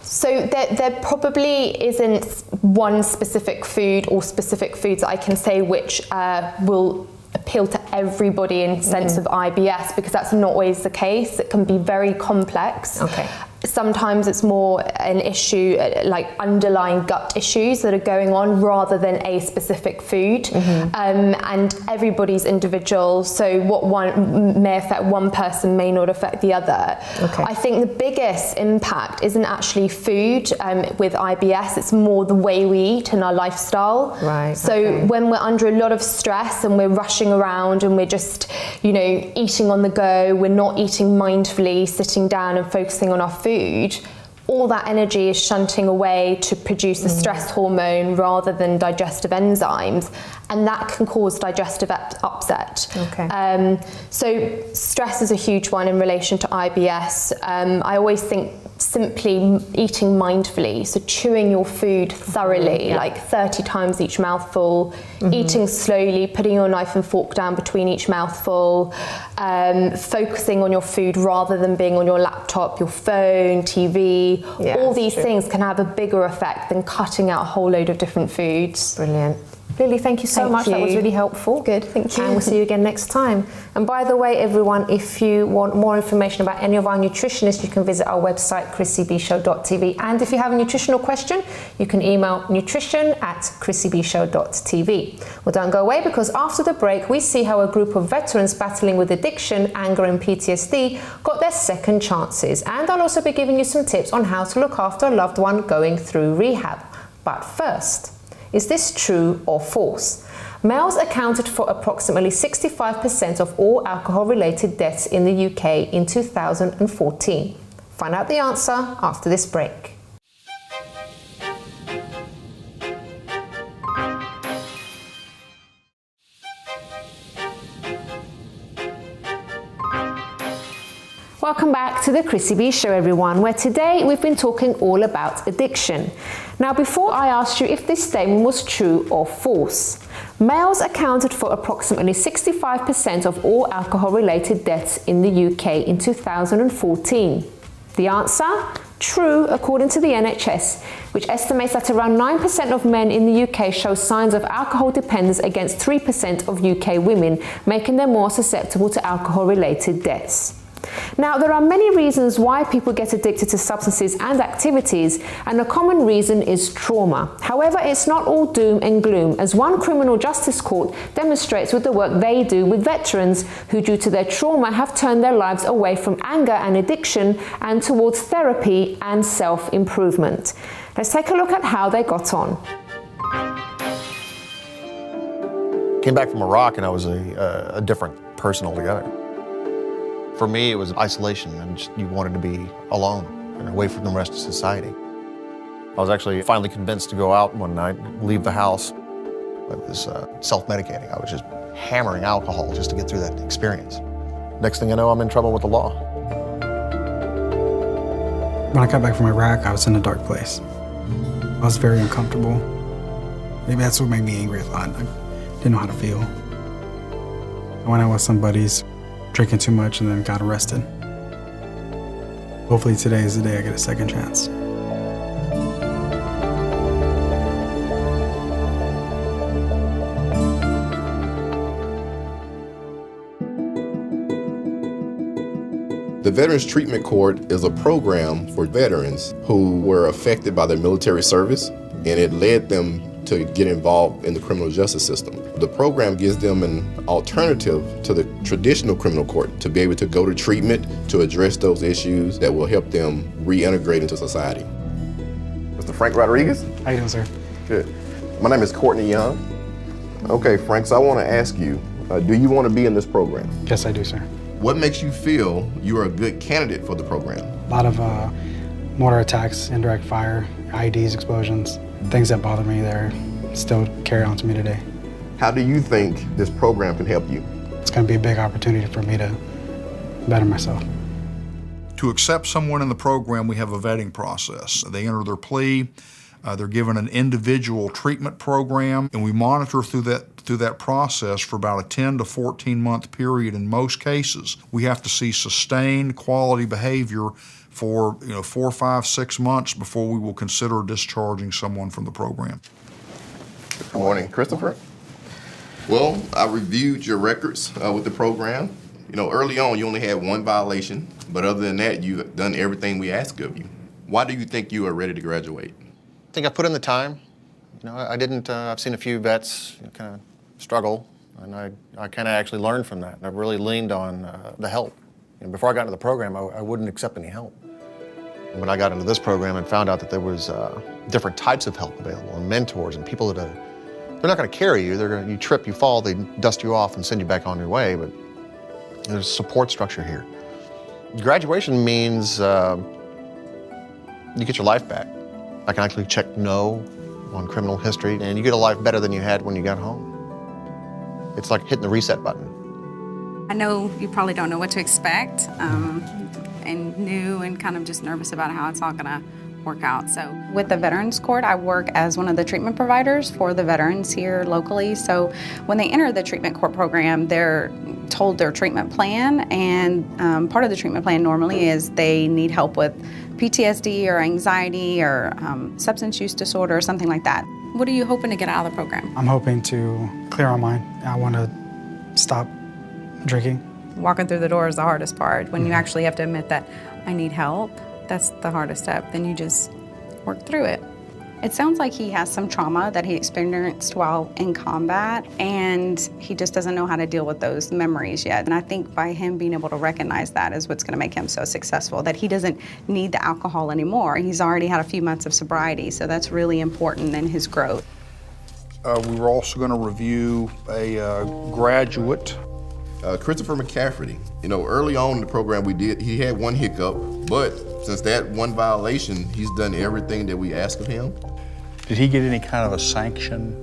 Speaker 6: So there probably isn't one specific food or specific foods that I can say which will appeal to everybody in sense of IBS, because that's not always the case. It can be very complex. Okay. Sometimes it's more an issue like underlying gut issues that are going on rather than a specific food. And everybody's individual, so what one may affect one person may not affect the other. I think the biggest impact isn't actually food with IBS, it's more the way we eat and our lifestyle. So when we're under a lot of stress and we're rushing around and we're just, you know, eating on the go, we're not eating mindfully, sitting down and focusing on our food, all that energy is shunting away to produce the stress hormone rather than digestive enzymes, and that can cause digestive upset. So stress is a huge one in relation to IBS. I always think simply eating mindfully, so chewing your food thoroughly, like 30 times each mouthful, eating slowly, putting your knife and fork down between each mouthful, focusing on your food rather than being on your laptop, your phone, TV. All these things can have a bigger effect than cutting out a whole load of different foods.
Speaker 1: Brilliant. Lily, thank you so much. That was really helpful.
Speaker 6: Good, thank you.
Speaker 1: And we'll see you again next time. And by the way, everyone, if you want more information about any of our nutritionists, you can visit our website, chrissybshow.tv. And if you have a nutritional question, you can email nutrition@chrissybshow.tv. Well, don't go away, because after the break, we see how a group of veterans battling with addiction, anger and PTSD got their second chances. And I'll also be giving you some tips on how to look after a loved one going through rehab. But first, is this true or false? Males accounted for approximately 65% of all alcohol-related deaths in the UK in 2014. Find out the answer after this break. Welcome back to the Chrissy B Show, everyone, where today we've been talking all about addiction. Now, before I asked you if this statement was true or false, males accounted for approximately 65% of all alcohol-related deaths in the UK in 2014. The answer? True, according to the NHS, which estimates that around 9% of men in the UK show signs of alcohol dependence against 3% of UK women, making them more susceptible to alcohol-related deaths. Now, there are many reasons why people get addicted to substances and activities, and a common reason is trauma. However, it's not all doom and gloom, as one criminal justice court demonstrates with the work they do with veterans who, due to their trauma, have turned their lives away from anger and addiction and towards therapy and self-improvement. Let's take a look at how they got on.
Speaker 7: Came back from Iraq and I was a different person altogether. For me, it was isolation, and just, you wanted to be alone and away from the rest of society. I was actually finally convinced to go out one night, leave the house. I was self-medicating. I was just hammering alcohol just to get through that experience. Next thing I know, I'm in trouble with the law.
Speaker 8: When I got back from Iraq, I was in a dark place. I was very uncomfortable. Maybe that's what made me angry a lot. I didn't know how to feel. I went out with some buddies, drinking too much, and then got arrested. Hopefully today is the day I get a second chance.
Speaker 9: The Veterans Treatment Court is a program for veterans who were affected by their military service, and it led them to get involved in the criminal justice system. The program gives them an alternative to the traditional criminal court to be able to go to treatment to address those issues that will help them reintegrate into society. Mr. Frank Rodriguez?
Speaker 8: How you doing, sir?
Speaker 9: Good. My name is Courtney Young. Okay, Frank, so I want to ask you, do you want to be in this program?
Speaker 8: Yes, I do, sir.
Speaker 9: What makes you feel you are a good candidate for the program?
Speaker 8: A lot of mortar attacks, indirect fire, IEDs, explosions, things that bother me there still carry on to me today.
Speaker 9: How do you think this program can help you?
Speaker 8: It's going to be a big opportunity for me to better myself.
Speaker 10: To accept someone in the program, we have a vetting process. They enter their plea, they're given an individual treatment program, and we monitor through that process for about a 10 to 14 month period. In most cases, we have to see sustained quality behavior for 4, 5, 6 months before we will consider discharging someone from the program.
Speaker 9: Good morning, Christopher. Well, I reviewed your records with the program. Early on you only had one violation, but other than that, you've done everything we asked of you. Why do you think you are ready to graduate?
Speaker 7: I think I put in the time. I didn't, I've seen a few vets kind of struggle, and I kind of actually learned from that. And I've really leaned on the help. Before I got into the program, I wouldn't accept any help. When I got into this program and found out that there was different types of help available, and mentors and people that they're not going to carry you. You trip, you fall, they dust you off and send you back on your way. But there's a support structure here. Graduation means you get your life back. I can actually check no on criminal history, and you get a life better than you had when you got home. It's like hitting the reset button.
Speaker 11: I know you probably don't know what to expect, and new and kind of just nervous about how it's all gonna work out. So with the Veterans Court, I work as one of the treatment providers for the veterans here locally. So when they enter the treatment court program, they're told their treatment plan, and part of the treatment plan normally is they need help with PTSD or anxiety or substance use disorder or something like that. What are you hoping to get out of the program?
Speaker 8: I'm hoping to clear my mind. I want to stop drinking.
Speaker 11: Walking through the door is the hardest part. When you actually have to admit that I need help, that's the hardest step. Then you just work through it. It sounds like he has some trauma that he experienced while in combat, and he just doesn't know how to deal with those memories yet. And I think by him being able to recognize that is what's going to make him so successful, that he doesn't need the alcohol anymore. He's already had a few months of sobriety, so that's really important in his growth.
Speaker 10: We were also going to review a graduate.
Speaker 9: Christopher McCafferty. Early on in the program he had one hiccup, but since that one violation, he's done everything that we asked of him.
Speaker 10: Did he get any kind of a sanction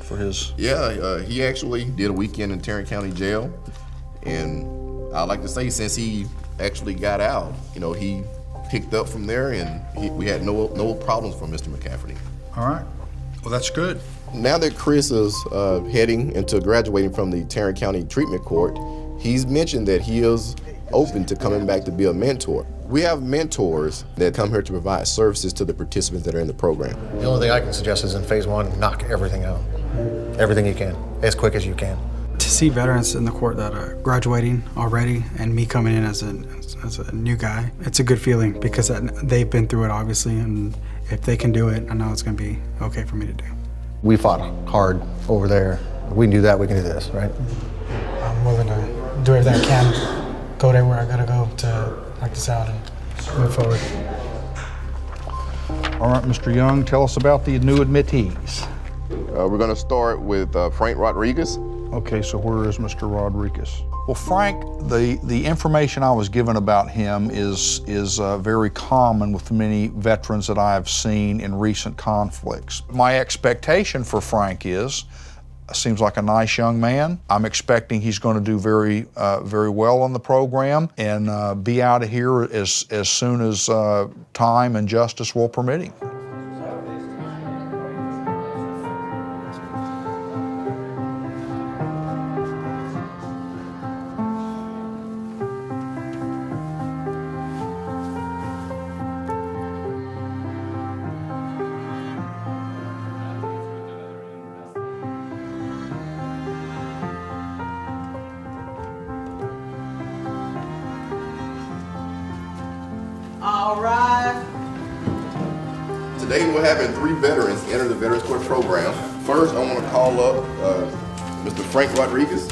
Speaker 10: for his?
Speaker 9: Yeah, he actually did a weekend in Tarrant County Jail, and I'd like to say since he actually got out, he picked up from there, and we had no problems from Mr. McCafferty.
Speaker 10: All right, well that's good.
Speaker 9: Now that Chris is heading into graduating from the Tarrant County Treatment Court, he's mentioned that he is open to coming back to be a mentor. We have mentors that come here to provide services to the participants that are in the program.
Speaker 7: The only thing I can suggest is in phase 1, knock everything out. Everything you can, as quick as you can.
Speaker 8: To see veterans in the court that are graduating already and me coming in as a new guy, it's a good feeling because they've been through it obviously, and if they can do it, I know it's going to be okay for me to do.
Speaker 7: We fought hard over there. If we can do that, we can do this, right?
Speaker 8: I'm willing to do everything I can, go there where I gotta go to knock this out and move forward.
Speaker 10: All right, Mr. Young, tell us about the new admittees.
Speaker 9: We're going to start with Frank Rodriguez.
Speaker 10: Okay, so where is Mr. Rodriguez? Well, Frank, the information I was given about him is very common with many veterans that I have seen in recent conflicts. My expectation for Frank seems like a nice young man. I'm expecting he's going to do very well on the program and be out of here as soon as time and justice will permit him.
Speaker 12: All right.
Speaker 9: Today we're having 3 veterans enter the Veterans Court program. First, I want to call up Mr. Frank Rodriguez.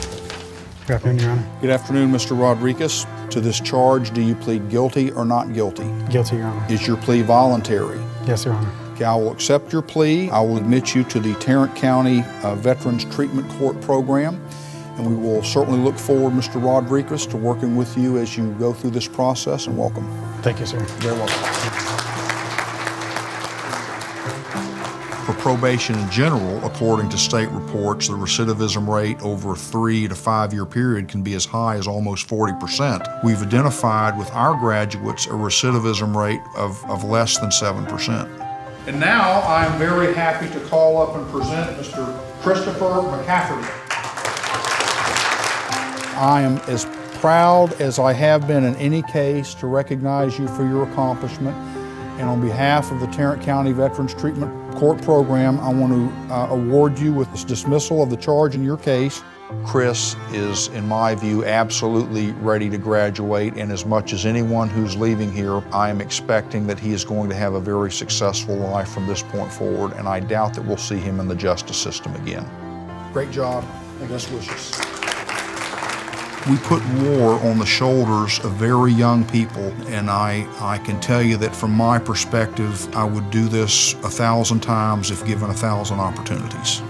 Speaker 8: Good afternoon, Your Honor.
Speaker 10: Good afternoon, Mr. Rodriguez. To this charge, do you plead guilty or not guilty?
Speaker 8: Guilty, Your Honor.
Speaker 10: Is your plea voluntary?
Speaker 8: Yes, Your Honor.
Speaker 10: Okay, I will accept your plea. I will admit you to the Tarrant County Veterans Treatment Court program, and we will certainly look forward, Mr. Rodriguez, to working with you as you go through this process, and welcome.
Speaker 8: Thank you, sir.
Speaker 10: Very welcome. For probation in general, according to state reports, the recidivism rate over a 3 to 5 year period can be as high as almost 40%. We've identified with our graduates a recidivism rate of less than 7%. And now I'm very happy to call up and present Mr. Christopher McCafferty. I am as proud as I have been in any case to recognize you for your accomplishment. And on behalf of the Tarrant County Veterans Treatment Court program, I want to award you with this dismissal of the charge in your case. Chris is, in my view, absolutely ready to graduate, and as much as anyone who's leaving here, I am expecting that he is going to have a very successful life from this point forward, and I doubt that we'll see him in the justice system again. Great job, and best wishes. We put war on the shoulders of very young people, and I can tell you that from my perspective, I would do this 1,000 times if given 1,000 opportunities.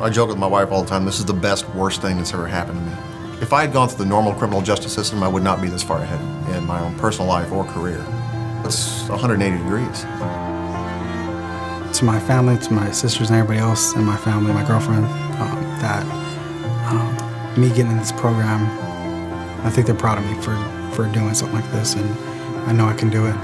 Speaker 7: I joke with my wife all the time, this is the best, worst thing that's ever happened to me. If I had gone through the normal criminal justice system, I would not be this far ahead in my own personal life or career. It's 180 degrees.
Speaker 8: To my family, to my sisters and everybody else in my family, my girlfriend, me getting in this program, I think they're proud of me for doing something like this, and I know I can do it.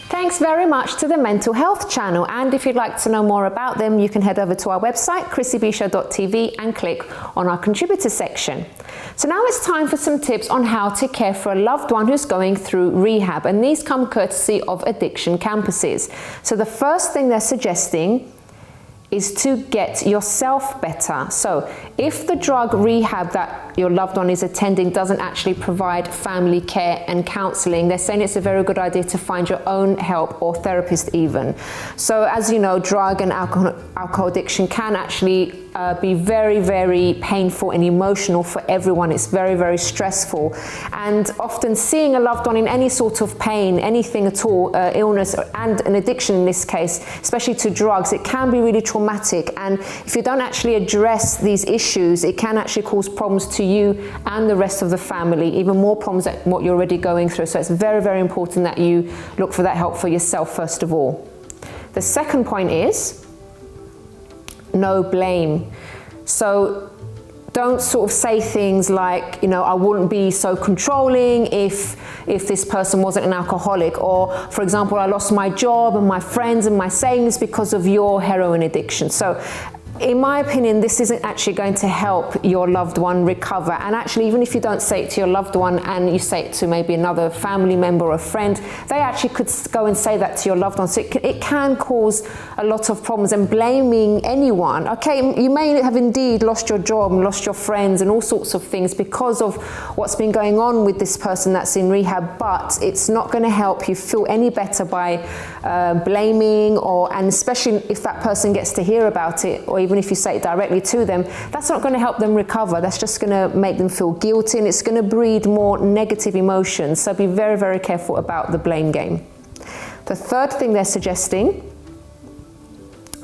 Speaker 1: Thanks very much to the Mental Health channel, and if you'd like to know more about them, you can head over to our website, chrissybshow.tv, and click on our contributor section. So now it's time for some tips on how to care for a loved one who's going through rehab, and these come courtesy of addiction campuses. So the first thing they're suggesting is to get yourself better. So if the drug rehab that your loved one is attending doesn't actually provide family care and counseling, they're saying it's a very good idea to find your own help or therapist even. So as you know, drug and alcohol addiction can actually be very, very painful and emotional for everyone. It's very, very stressful. And often seeing a loved one in any sort of pain, anything at all, illness and an addiction in this case, especially to drugs, it can be really traumatic. And if you don't actually address these issues, it can actually cause problems to you and the rest of the family, even more problems than what you're already going through. So it's very, very important that you look for that help for yourself first of all. The second point is no blame. So don't sort of say things like, you know, I wouldn't be so controlling if this person wasn't an alcoholic, or for example, I lost my job and my friends and my savings because of your heroin addiction. So in my opinion, this isn't actually going to help your loved one recover. And actually, even if you don't say it to your loved one and you say it to maybe another family member or a friend, they actually could go and say that to your loved one. So it can cause a lot of problems. And blaming anyone, okay, you may have indeed lost your job and lost your friends and all sorts of things because of what's been going on with this person that's in rehab, but it's not going to help you feel any better by blaming, and especially if that person gets to hear about it, or even if you say it directly to them, that's not going to help them recover. That's just going to make them feel guilty, and it's going to breed more negative emotions. So be very, very careful about the blame game. The third thing they're suggesting,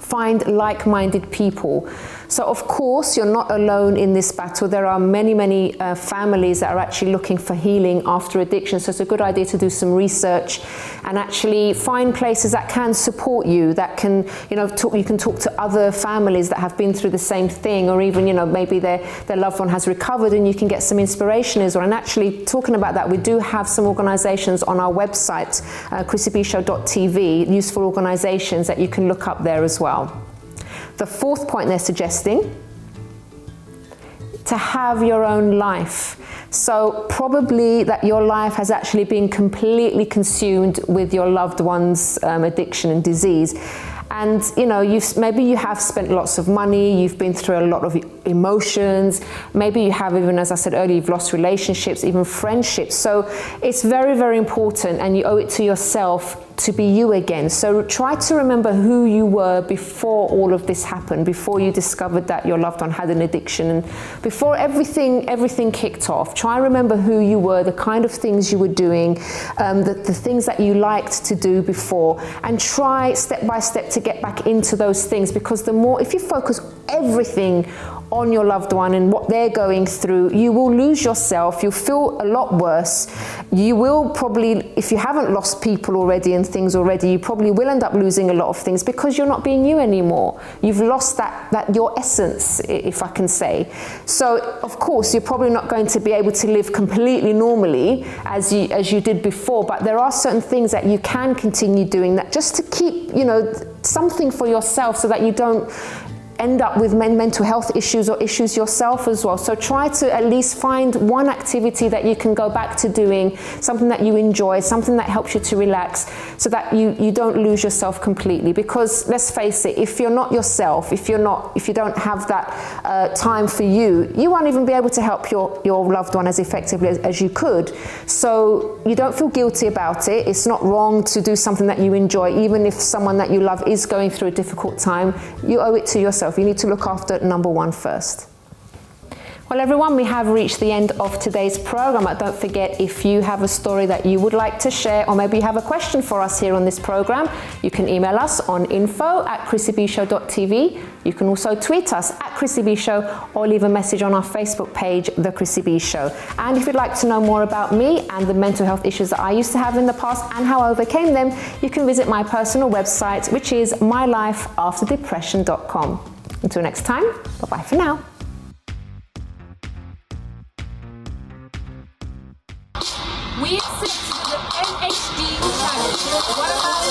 Speaker 1: find like-minded people. So of course, you're not alone in this battle. There are many, many families that are actually looking for healing after addiction. So it's a good idea to do some research and actually find places that can support you, that can, you know, you can talk to other families that have been through the same thing, or even, you know, maybe their loved one has recovered and you can get some inspiration as well. And actually, talking about that, we do have some organizations on our website, chrissybshow.tv, useful organizations that you can look up there as well. The fourth point they're suggesting, to have your own life. So probably that your life has actually been completely consumed with your loved one's addiction and disease. And you know, maybe you have spent lots of money, you've been through a lot of emotions, maybe you have, even as I said earlier, you've lost relationships, even friendships. So it's very, very important, and you owe it to yourself to be you again. So try to remember who you were before all of this happened, before you discovered that your loved one had an addiction, and before everything kicked off. Try and remember who you were, the kind of things you were doing, the things that you liked to do before, and try step by step to get back into those things, because the more, if you focus everything on your loved one and what they're going through, you will lose yourself. You'll feel a lot worse. You will probably, if you haven't lost people already and things already, you probably will end up losing a lot of things because you're not being you anymore. You've lost that your essence, if I can say. So of course you're probably not going to be able to live completely normally as you did before, but there are certain things that you can continue doing, that just to keep, you know, something for yourself, so that you don't end up with mental health issues or issues yourself as well. So try to at least find one activity that you can go back to doing, something that you enjoy, something that helps you to relax, so that you don't lose yourself completely. Because let's face it, if you're not yourself, if you don't have that time for you, you won't even be able to help your loved one as effectively as you could. So you don't feel guilty about it. It's not wrong to do something that you enjoy, even if someone that you love is going through a difficult time. You owe it to yourself. You need to look after number one first. Well, everyone, we have reached the end of today's program. But don't forget, if you have a story that you would like to share, or maybe you have a question for us here on this program, you can email us on info@chrissybshow.tv. You can also tweet us @ChrissyBShow, or leave a message on our Facebook page, The Chrissy B Show. And if you'd like to know more about me and the mental health issues that I used to have in the past and how I overcame them, you can visit my personal website, which is mylifeafterdepression.com. Until next time, bye-bye for now.
Speaker 13: We accept the MHD challenge. What about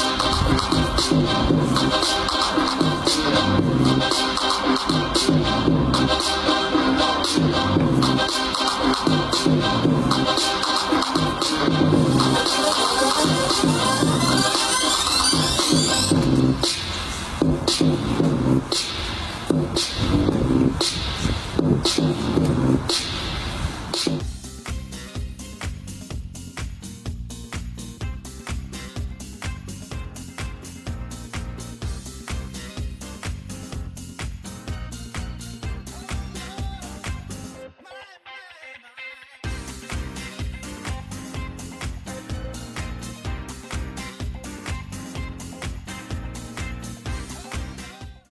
Speaker 13: you?